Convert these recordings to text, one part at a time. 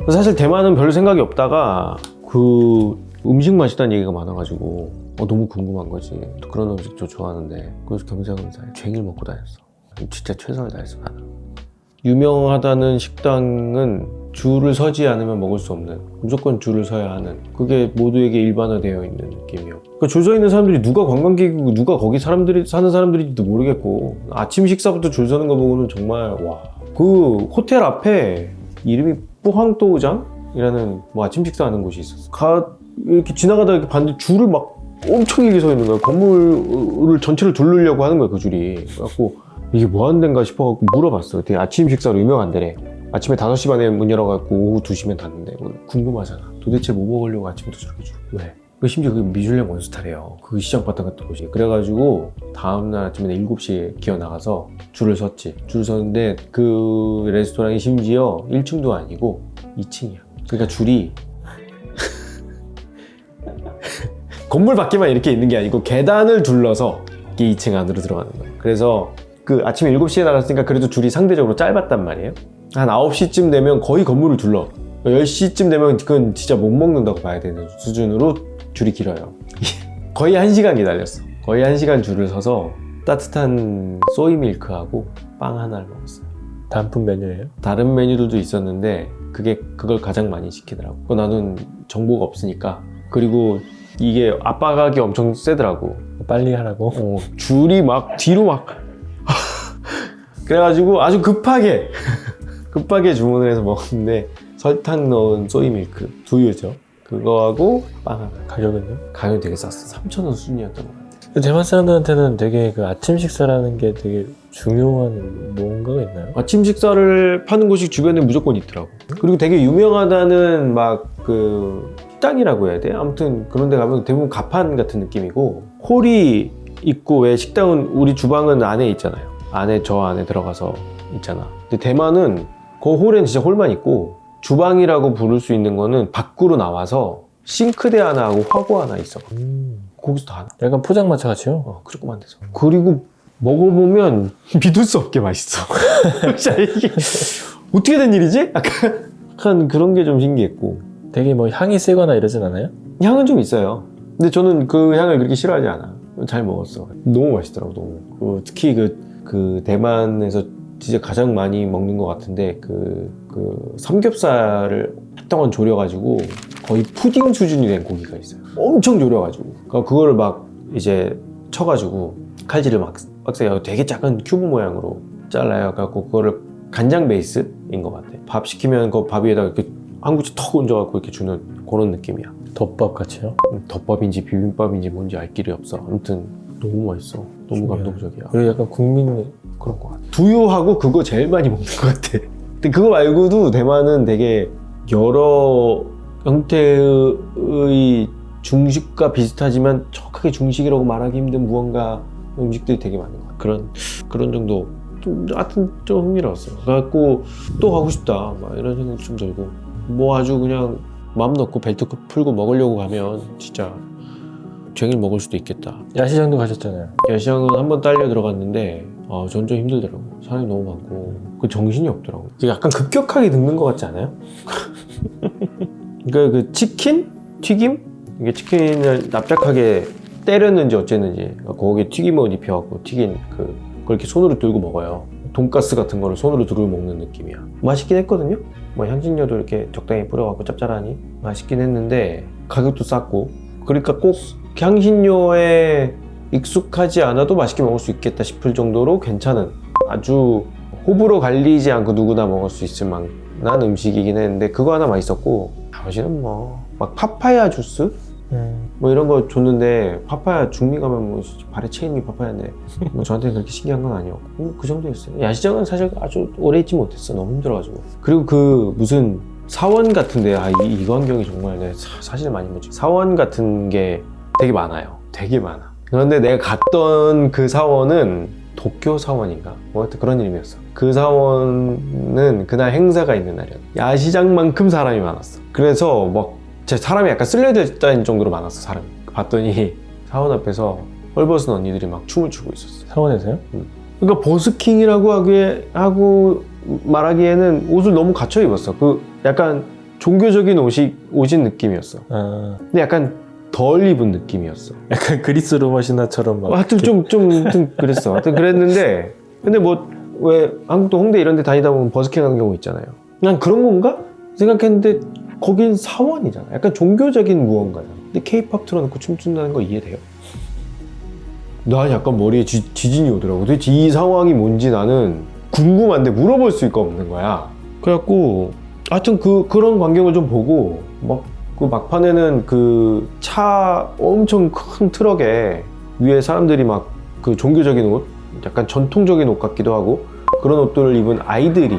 사실 대만은 별 생각이 없다가 그 음식 맛있다는 얘기가 많아가지고 너무 궁금한 거지. 또 그런 음식도 좋아하는데 그래서 겸사겸사 쟁일 먹고 다녔어. 진짜 최선을 다했어 나는. 유명하다는 식당은 줄을 서지 않으면 먹을 수 없는, 무조건 줄을 서야 하는, 그게 모두에게 일반화되어 있는 느낌이요. 그러니까 줄 서 있는 사람들이 누가 관광객이고 누가 거기 사람들이 사는 사람들인지도 모르겠고, 아침 식사부터 줄 서는 거 보고는 정말 와. 그 호텔 앞에 이름이 뿌항또우장이라는 뭐 아침 식사하는 곳이 있었어. 이렇게 지나가다 이렇게 봤는데 줄을 막 엄청 길게 서 있는 거야. 건물을 전체를 둘르려고 하는 거야 그 줄이. 그래갖고 이게 뭐 하는 데인가 싶어갖고 물어봤어. 되게 아침 식사로 유명한 데래. 아침에 5시 반에 문 열어갖고 오후 2시면 닫는데 궁금하잖아. 도대체 뭐 먹으려고 아침부터 저렇게 줄? 왜? 심지어 그게 미슐랭 원스타래요. 그 시장바닥 같은 곳이. 그래가지고 다음날 아침에 7시에 기어 나가서 줄을 섰지. 줄 섰는데 그 레스토랑이 심지어 1층도 아니고 2층이야. 그러니까 줄이 건물 밖에만 이렇게 있는 게 아니고 계단을 둘러서 이게 2층 안으로 들어가는 거예요. 그래서 그 아침에 7시에 나갔으니까 그래도 줄이 상대적으로 짧았단 말이에요. 한 9시쯤 되면 거의 건물을 둘러. 10시쯤 되면 그건 진짜 못 먹는다고 봐야 되는 수준으로 줄이 길어요. 거의 1시간 기다렸어. 거의 1시간 줄을 서서 따뜻한 소이밀크하고 빵 하나를 먹었어요. 단품 메뉴예요? 다른 메뉴들도 있었는데 그걸 가장 많이 시키더라고. 나는 정보가 없으니까. 그리고 이게 압박하기 엄청 세더라고. 빨리 하라고? 줄이 막 뒤로 막 그래가지고 아주 급하게 주문을 해서 먹었는데 설탕 넣은 소이밀크, 두유죠. 그거하고 빵 하나. 가격은요? 가격이 되게 쌌어. 3,000원 수준이었던 것 같아. 대만 사람들한테는 되게 그 아침 식사라는 게 되게 중요한 뭔가가 있나요? 아침 식사를 파는 곳이 주변에 무조건 있더라고. 그리고 되게 유명하다는 막 그 식당이라고 해야 돼? 아무튼 그런 데 가면 대부분 가판 같은 느낌이고, 홀이 있고, 왜 식당은 우리 주방은 안에 있잖아요. 저 안에 들어가서 있잖아. 근데 대만은 그 홀엔 진짜 홀만 있고, 주방이라고 부를 수 있는 거는 밖으로 나와서 싱크대 하나 하고 화구 하나 있어. 거기서 다 하나. 약간 포장마차 같이요? 조그만 데서. 그리고 먹어보면 믿을 수 없게 맛있어. 이게 어떻게 된 일이지? 약간 그런 게 좀 신기했고. 되게 뭐 향이 세거나 이러진 않아요? 향은 좀 있어요. 근데 저는 그 향을 그렇게 싫어하지 않아. 잘 먹었어. 너무 맛있더라고, 너무. 특히 그 대만에서 진짜 가장 많이 먹는 것 같은데 그 삼겹살을 한동안 졸여가지고 거의 푸딩 수준이 된 고기가 있어요. 엄청 졸여가지고. 그거를 막 이제 쳐가지고 칼질을 막 빡세게 되게 작은 큐브 모양으로 잘라요. 그래갖고 그거를 간장 베이스인 것 같아. 밥 시키면 그 밥 위에다가 이렇게 한 구치 턱 얹어갖고 이렇게 주는 그런 느낌이야. 덮밥 같이요? 덮밥인지 비빔밥인지 뭔지 알 길이 없어. 아무튼 너무 맛있어. 너무 감동적이야. 그리고 약간 국민 그런 것 같아. 두유하고 그거 제일 많이 먹는 것 같아. 근데 그거 말고도 대만은 되게 여러 형태의 중식과 비슷하지만 정확하게 중식이라고 말하기 힘든 무언가 음식들이 되게 많은 것 같아. 그런 정도. 하여튼 좀 흥미로웠어. 그래갖고 또 가고 싶다 막 이런 생각이 좀 들고, 뭐 아주 그냥 마음 놓고 벨트 풀고 먹으려고 가면 진짜 종일 먹을 수도 있겠다. 야시장도 가셨잖아요. 야시장은 한번 딸려 들어갔는데 전 좀 힘들더라고. 사람이 너무 많고 그 정신이 없더라고. 약간 급격하게 늙는 것 같지 않아요? 그러니까 그 치킨? 튀김? 이게 치킨을 납작하게 때렸는지 어쨌는지 거기에 튀김옷 입혀갖고 튀긴 그걸 이렇게 손으로 들고 먹어요. 돈가스 같은 거를 손으로 들고 먹는 느낌이야. 맛있긴 했거든요? 뭐 향신료도 이렇게 적당히 뿌려갖고 짭짤하니 맛있긴 했는데 가격도 쌌고, 그러니까 꼭 향신료에 익숙하지 않아도 맛있게 먹을 수 있겠다 싶을 정도로 괜찮은, 아주 호불호 갈리지 않고 누구나 먹을 수 있을 만한 음식이긴 했는데, 그거 하나 맛있었고, 나머지는 뭐 막 파파야 주스? 뭐 이런 거 줬는데, 파파야 중미 가면 뭐 발에 체인이 파파야인데 뭐 저한테는 그렇게 신기한 건 아니었고 그 정도였어요. 야시장은 사실 아주 오래 있지 못했어. 너무 힘들어가지고. 그리고 그 무슨 사원 같은데 이 광경이 정말 내가 사실 많이 보지. 사원 같은 게 되게 많아요. 되게 많아. 그런데 내가 갔던 그 사원은 도쿄 사원인가? 뭐 하여튼 그런 이름이었어. 그 사원은 그날 행사가 있는 날이었어. 야시장만큼 사람이 많았어. 그래서 막 제 사람이 약간 쓸려들다는 정도로 많았어. 사람이. 봤더니 사원 앞에서 헐벗은 언니들이 막 춤을 추고 있었어. 사원에서요? 그러니까 버스킹이라고 하고 말하기에는 옷을 너무 갖춰 입었어. 그 약간 종교적인 옷인 느낌이었어. 아, 근데 약간 덜 입은 느낌이었어. 약간 그리스 로마 신화처럼 막. 하여튼 좀 그랬어. 하여튼 그랬는데 근데 뭐 왜 한국도 홍대 이런 데 다니다 보면 버스킹 하는 경우 있잖아요. 난 그런 건가? 생각했는데 거긴 사원이잖아. 약간 종교적인 무언가야. 근데 케이팝 틀어놓고 춤춘다는 거 이해돼요? 나 약간 머리에 지진이 오더라고. 도대체 이 상황이 뭔지 나는 궁금한데 물어볼 수가 없는 거야. 그래갖고 하여튼 그런 광경을 좀 보고 막 그 막판에는 그 차 엄청 큰 트럭에 위에 사람들이 막 그 종교적인 옷, 약간 전통적인 옷 같기도 하고 그런 옷들을 입은 아이들이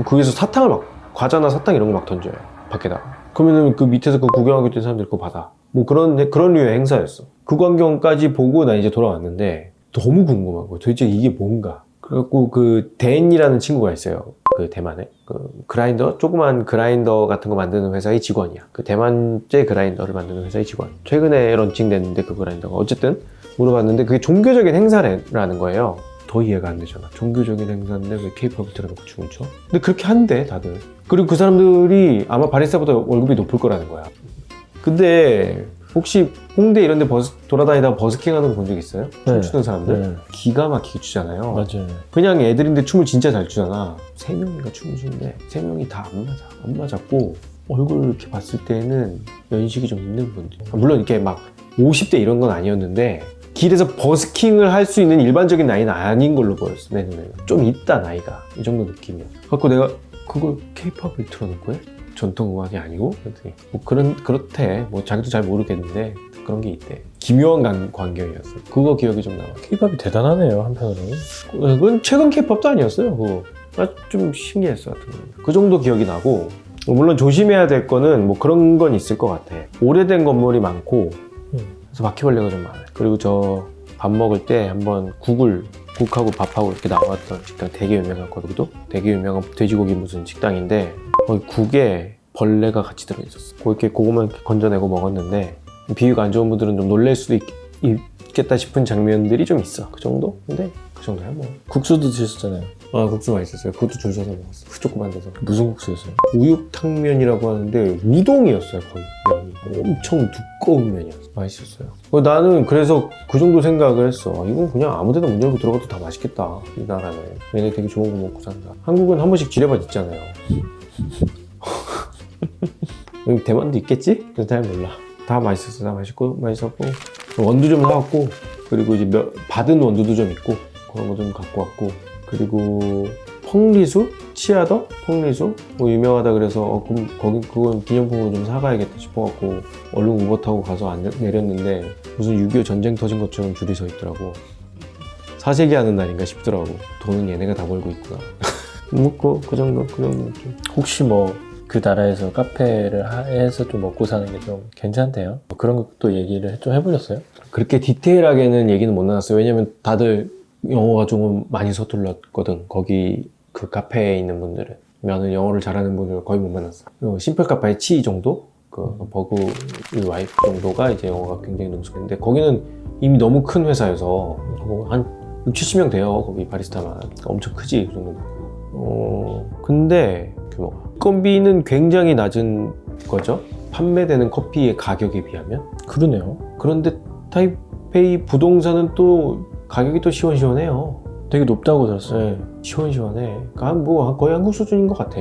거기서 사탕을 막 과자나 사탕 이런 거 막 던져요 밖에다. 그러면은 그 밑에서 그 구경하고 있던 사람들이 그거 받아. 뭐 그런 류의 행사였어. 그 광경까지 보고 나 이제 돌아왔는데 너무 궁금한 거야. 도대체 이게 뭔가. 그래갖고 그 댄이라는 친구가 있어요. 그 대만에 그 그라인더, 조그만 그라인더 같은 거 만드는 회사의 직원이야. 그 대만제 그라인더를 만드는 회사의 직원. 최근에 런칭됐는데 그 그라인더가 어쨌든 물어봤는데 그게 종교적인 행사라는 거예요. 더 이해가 안 되잖아. 종교적인 행사인데 왜 케이팝을 틀어놓고 춤을 춰? 근데 그렇게 한대 다들. 그리고 그 사람들이 아마 바리스타보다 월급이 높을 거라는 거야. 근데 혹시 홍대 이런 데 돌아다니다가 버스킹 하는 거 본 적 있어요? 네. 춤추는 사람들? 네. 기가 막히게 추잖아요. 맞아요. 그냥 애들인데 춤을 진짜 잘 추잖아. 3명인가 춤을 추는데 3명이 다 안 맞았고 얼굴 이렇게 봤을 때는 연식이 좀 있는 분들. 물론 이렇게 막 50대 이런 건 아니었는데 길에서 버스킹을 할 수 있는 일반적인 나이는 아닌 걸로 보였어. 내 눈에는 좀 있다 나이가. 이 정도 느낌이야. 그래서 내가 그걸 케이팝을 틀어놓고 해? 전통음악이 아니고? 그랬더니 뭐 그렇대. 뭐 자기도 잘 모르겠는데 그런 게 있대. 기묘한 광경이었어. 그거 기억이 좀 남아. 케이팝이 대단하네요, 한편으로는. 그건 최근 케이팝도 아니었어요. 그거. 좀 신기했어. 하여튼. 그 정도 기억이 나고 물론 조심해야 될 거는 뭐 그런 건 있을 것 같아. 오래된 건물이 많고 그래서 바퀴벌레가 좀 많아요. 그리고 저 밥 먹을 때 한번 국하고 밥하고 이렇게 나왔던 식당 되게 유명하거든요. 되게 유명한 돼지고기 무슨 식당인데 거기 국에 벌레가 같이 들어있었어. 그거만 이렇게 건져내고 먹었는데 비위가 안 좋은 분들은 좀 놀랄 수도 있겠다 싶은 장면들이 좀 있어. 그 정도? 근데 그 정도야 뭐. 국수도 드셨잖아요. 아, 국수 맛있었어요. 그것도 줄 서서 먹었어. 조그만 데서. 무슨 국수였어요? 우육탕면이라고 하는데 우동이었어요. 거의 면이 엄청 두꺼운 면이었어. 맛있었어요. 나는 그래서 그 정도 생각을 했어. 이건 그냥 아무 데나 문 열고 들어가도 다 맛있겠다. 이 나라는 얘네 되게 좋은 거 먹고 산다. 한국은 한 번씩 지뢰밭 있잖아요. 여기 대만도 있겠지? 그래서 잘 몰라. 다 맛있었어. 다 맛있었고 원두 좀 사왔고 그리고 이제 받은 원두도 좀 있고 그런 거 좀 갖고 왔고 그리고 펑리수? 치아더? 펑리수? 뭐 유명하다 그래서 그럼 그건 기념품으로 좀 사가야겠다 싶어갖고 얼른 우버 타고 가서 내렸는데 무슨 6.25 전쟁 터진 것처럼 줄이 서 있더라고. 사재기 하는 날인가 싶더라고. 돈은 얘네가 다 벌고 있구나. 뭐 그 정도 느낌. 혹시 뭐 그 나라에서 카페를 해서 좀 먹고 사는 게 좀 괜찮대요? 뭐 그런 것도 얘기를 좀 해보셨어요? 그렇게 디테일하게는 얘기는 못 나눴어요. 왜냐면 다들 영어가 조금 많이 서툴렀거든. 거기 그 카페에 있는 분들은. 나는 영어를 잘하는 분을 거의 못 만났어. 심플 카페의 치 정도? 그 버그 와이프 정도가 이제 영어가 굉장히 능숙했는데 거기는 이미 너무 큰 회사여서 한 60, 70명 돼요. 거기 바리스타만. 엄청 크지 그 정도. 근데 규모가 건비는 굉장히 낮은 거죠. 판매되는 커피의 가격에 비하면. 그러네요. 그런데 타이페이 부동산은 또 가격이 또 시원시원해요. 되게 높다고 들었어요. 네, 시원시원해. 그러니까 뭐 거의 한국 수준인 것 같아.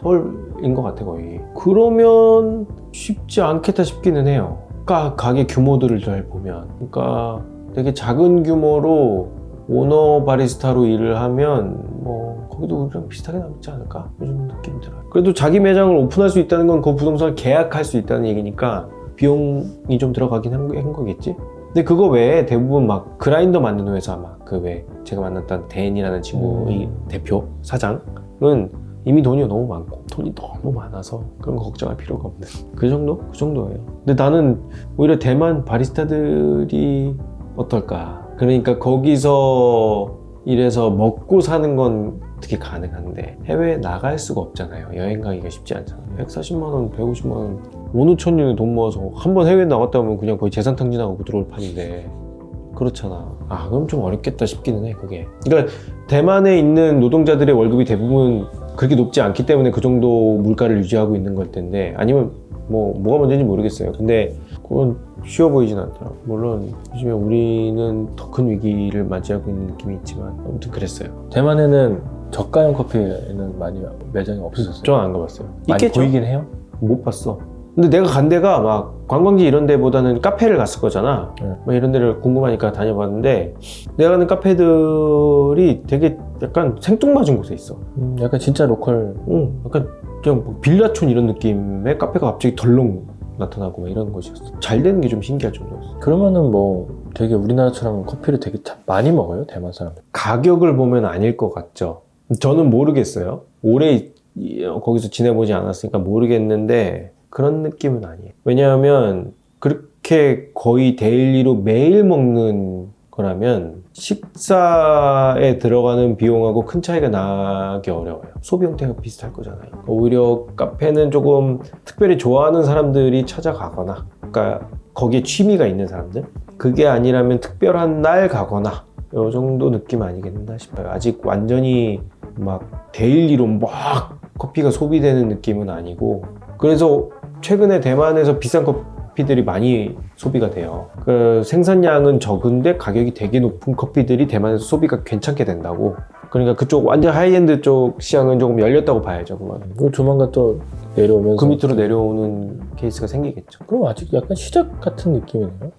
서울인 것 같아 거의. 그러면 쉽지 않겠다 싶기는 해요. 그러니까 가게 규모들을 잘 보면. 그러니까 되게 작은 규모로 오너 바리스타로 일을 하면 뭐 거기도 우리랑 비슷하게 남지 않을까? 요즘 느낌이 들어요. 그래도 자기 매장을 오픈할 수 있다는 건 그 부동산을 계약할 수 있다는 얘기니까 비용이 좀 들어가긴 한 거겠지? 근데 그거 외에 대부분 막 그라인더 만드는 회사 막 그 외 제가 만났던 댄이라는 친구의 대표 사장은 이미 돈이 너무 많고 돈이 너무 많아서 그런 거 걱정할 필요가 없는 그 정도예요. 근데 나는 오히려 대만 바리스타들이 어떨까? 그러니까 거기서 일해서 먹고 사는 건 어떻게 가능한데 해외에 나갈 수가 없잖아요. 여행 가기가 쉽지 않잖아요. 140만 원, 150만 원, 온우천년에 돈 모아서 한 번 해외 나갔다 오면 그냥 거의 재산 탕진하고 들어올 판인데 그렇잖아. 그럼 좀 어렵겠다 싶기는 해 그게. 그러니까 대만에 있는 노동자들의 월급이 대부분 그렇게 높지 않기 때문에 그 정도 물가를 유지하고 있는 걸 텐데, 아니면 뭐가 문제인지 모르겠어요. 근데 그건 쉬워 보이진 않더라고요. 물론 요즘에 우리는 더 큰 위기를 맞이하고 있는 느낌이 있지만 아무튼 그랬어요. 대만에는 저가형 커피는 많이 매장이 없었어요. 저는 안 가봤어요. 많이 있겠죠? 보이긴 해요? 못 봤어. 근데 내가 간 데가 막 관광지 이런 데보다는 카페를 갔을 거잖아. 네. 막 이런 데를 궁금하니까 다녀봤는데, 내가 가는 카페들이 되게 약간 생뚱맞은 곳에 있어. 약간 진짜 로컬. 약간 그냥 뭐 빌라촌 이런 느낌의 카페가 갑자기 덜렁 나타나고 막 이런 곳이었어. 잘 되는 게 좀 신기할 정도였어. 그러면은 뭐 되게 우리나라처럼 커피를 되게 많이 먹어요? 대만 사람들. 가격을 보면 아닐 것 같죠. 저는 모르겠어요. 오래 거기서 지내보지 않았으니까 모르겠는데 그런 느낌은 아니에요. 왜냐하면 그렇게 거의 데일리로 매일 먹는 거라면 식사에 들어가는 비용하고 큰 차이가 나기 어려워요. 소비 형태가 비슷할 거잖아요. 오히려 카페는 조금 특별히 좋아하는 사람들이 찾아가거나, 그러니까 거기에 취미가 있는 사람들, 그게 아니라면 특별한 날 가거나 이 정도 느낌 아니겠나 싶어요. 아직 완전히 막 데일리로 막 커피가 소비되는 느낌은 아니고, 그래서 최근에 대만에서 비싼 커피들이 많이 소비가 돼요. 그 생산량은 적은데 가격이 되게 높은 커피들이 대만에서 소비가 괜찮게 된다고. 그러니까 그쪽 완전 하이엔드 쪽 시장은 조금 열렸다고 봐야죠. 그건. 조만간 또 내려오면서 그 밑으로 내려오는 케이스가 생기겠죠. 그럼 아직 약간 시작 같은 느낌이네요.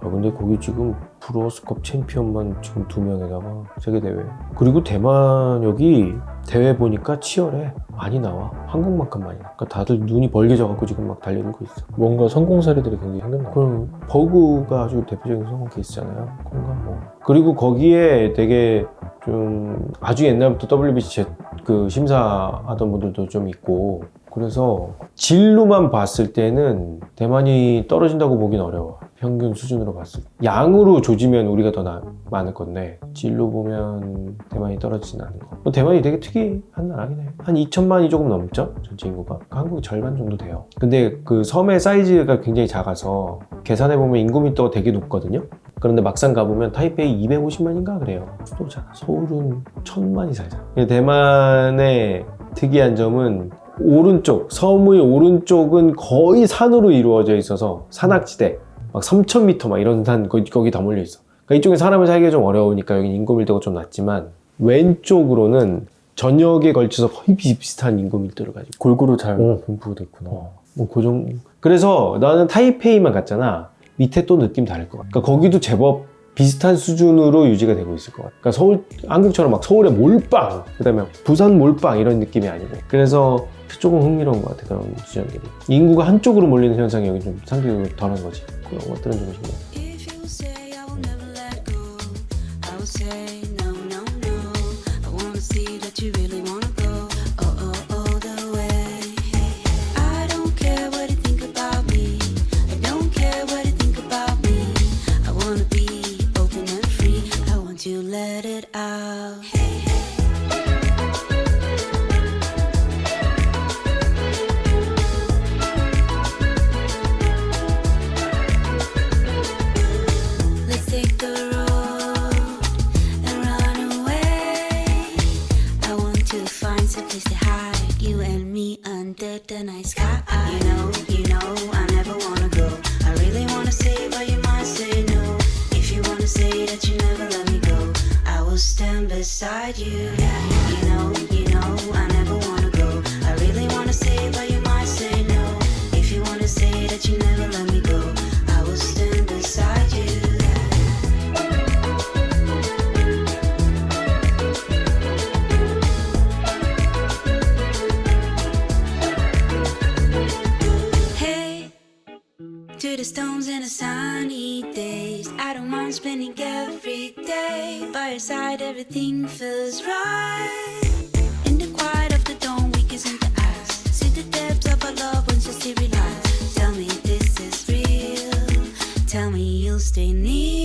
근데 거기 지금 브루어스컵 챔피언만 지금 2명에다가 세계대회. 그리고 대만 여기 대회 보니까 치열해. 많이 나와. 한국만큼 많이 나와. 그러니까 다들 눈이 벌게져갖고 지금 막 달려들고 있어. 뭔가 성공 사례들이 굉장히 생겼나? 그럼 버그가 아주 대표적인 성공 케이스잖아요. 뭔가 뭐. 그리고 거기에 되게 좀 아주 옛날부터 WBC 그 심사하던 분들도 좀 있고, 그래서 질로만 봤을 때는 대만이 떨어진다고 보긴 어려워. 평균 수준으로 봤을 때. 양으로 조지면 우리가 더 많을 건데, 질로 보면 대만이 떨어지진 않는 거. 대만이 되게 특이한 나라긴 해요. 한 2천만이 조금 넘죠? 전체 인구가. 한국의 절반 정도 돼요. 근데 그 섬의 사이즈가 굉장히 작아서 계산해보면 인구밀도가 되게 높거든요. 그런데 막상 가보면 타이페이 250만인가 그래요. 수도잖아. 서울은 1000만이 살잖아. 대만의 특이한 점은 오른쪽, 섬의 오른쪽은 거의 산으로 이루어져 있어서 산악지대, 막 3000m 막 이런 산 거기 다 몰려 있어. 그러니까 이쪽에 사람을 살기가 좀 어려우니까 여기 인구 밀도가 좀 낮지만, 왼쪽으로는 전역에 걸쳐서 거의 비슷한 인구 밀도를 가지고 골고루 잘 분포됐구나. 그래서 나는 타이페이만 갔잖아. 밑에 또 느낌 다를 것 같아. 그러니까 거기도 제법 비슷한 수준으로 유지가 되고 있을 것 같아. 그러니까 서울, 한국처럼 막 서울의 몰빵, 그 다음에 부산 몰빵 이런 느낌이 아니고. 그래서 조금 흥미로운 것 같아, 그런 지점들이. 인구가 한쪽으로 몰리는 현상이 여기 좀 상대적으로 덜한 거지. 그런 것들은 좀 신기해. The night sky, you know, I never wanna go. I really wanna stay, but your mind say no. If you wanna say that you never let me go, I will stand beside you. You know, I never wanna go. I really wanna stay, but your mind say no. If you wanna say that you never let me go, I will stand beside you. To the stones and the sunny days, I don't mind spending every day by your side. Everything feels right. In the quiet of the dawn, we kiss in the eyes. See the depths of our love once you see realize. Tell me this is real. Tell me you'll stay near.